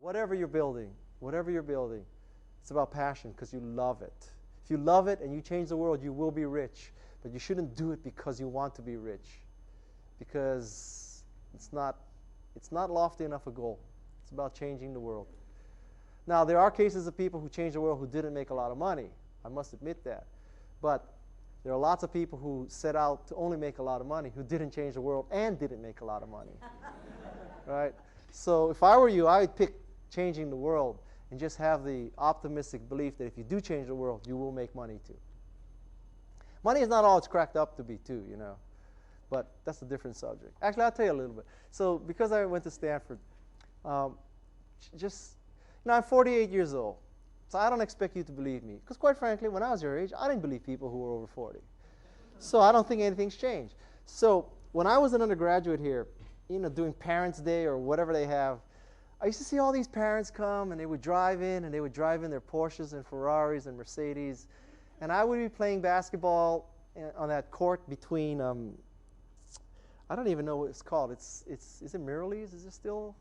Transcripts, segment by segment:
whatever you're building, it's about passion because you love it. If you love it and you change the world, you will be rich. But you shouldn't do it because you want to be rich, because it's not lofty enough a goal. It's about changing the world. Now, there are cases of people who changed the world who didn't make a lot of money. I must admit that. But there are lots of people who set out to only make a lot of money who didn't change the world and didn't make a lot of money. Right? So if I were you, I would pick changing the world and just have the optimistic belief that if you do change the world, you will make money too. Money is not all it's cracked up to be too, you know. But that's a different subject. Actually, I'll tell you a little bit. So because I went to Stanford, I'm 48 years old. So I don't expect you to believe me. Because quite frankly, when I was your age, I didn't believe people who were over 40. So I don't think anything's changed. So when I was an undergraduate here, you know, doing Parents' Day or whatever they have, I used to see all these parents come, and they would drive in their Porsches and Ferraris and Mercedes. And I would be playing basketball on that court between, I don't even know what it's called. Is it Mirrlees? Is it still?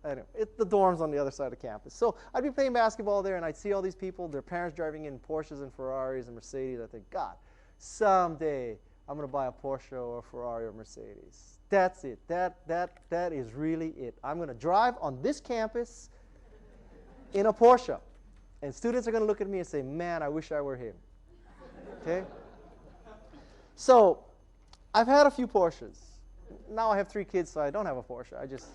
Anyway, the dorms on the other side of campus. So I'd be playing basketball there, and I'd see all these people, their parents driving in Porsches and Ferraris and Mercedes. I think, God, someday I'm going to buy a Porsche or a Ferrari or Mercedes. That's it. That is really it. I'm going to drive on this campus in a Porsche. And students are going to look at me and say, man, I wish I were him. Okay? So I've had a few Porsches. Now I have 3 kids, so I don't have a Porsche. I just,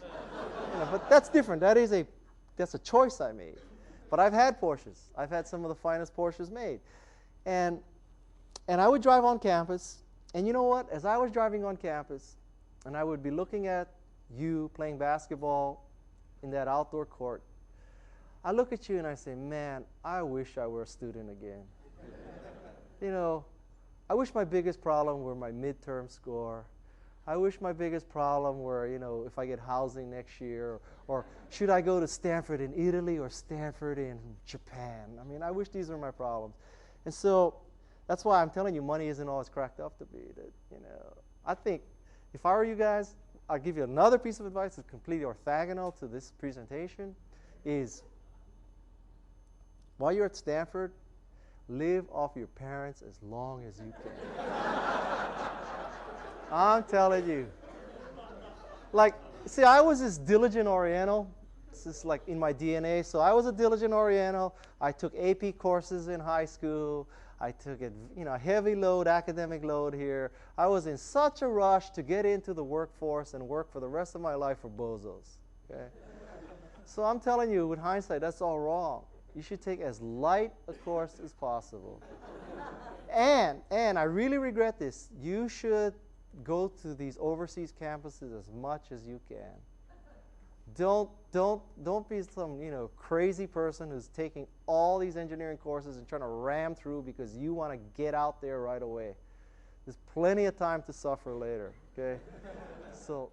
but that's different. That's a choice I made. But I've had Porsches. I've had some of the finest Porsches made. And I would drive on campus. And you know what? As I was driving on campus, and I would be looking at you playing basketball in that outdoor court, I look at you and I say, man, I wish I were a student again. You know, I wish my biggest problem were my midterm score. I wish my biggest problem were, you know, if I get housing next year, or should I go to Stanford in Italy or Stanford in Japan? I mean, I wish these were my problems. And so that's why I'm telling you, money isn't all it's cracked up to be. That, you know, I think if I were you guys, I'll give you another piece of advice that's completely orthogonal to this presentation, is while you're at Stanford, live off your parents as long as you can. I'm telling you. Like, see, I was this diligent Oriental. This is like in my DNA. So I was a diligent Oriental. I took AP courses in high school. I took a heavy load, academic load here. I was in such a rush to get into the workforce and work for the rest of my life for bozos. Okay? So I'm telling you, with hindsight, that's all wrong. You should take as light a course as possible. And I really regret this. You should go to these overseas campuses as much as you can. Don't be some crazy person who's taking all these engineering courses and trying to ram through because you want to get out there right away. There's plenty of time to suffer later. Okay, so.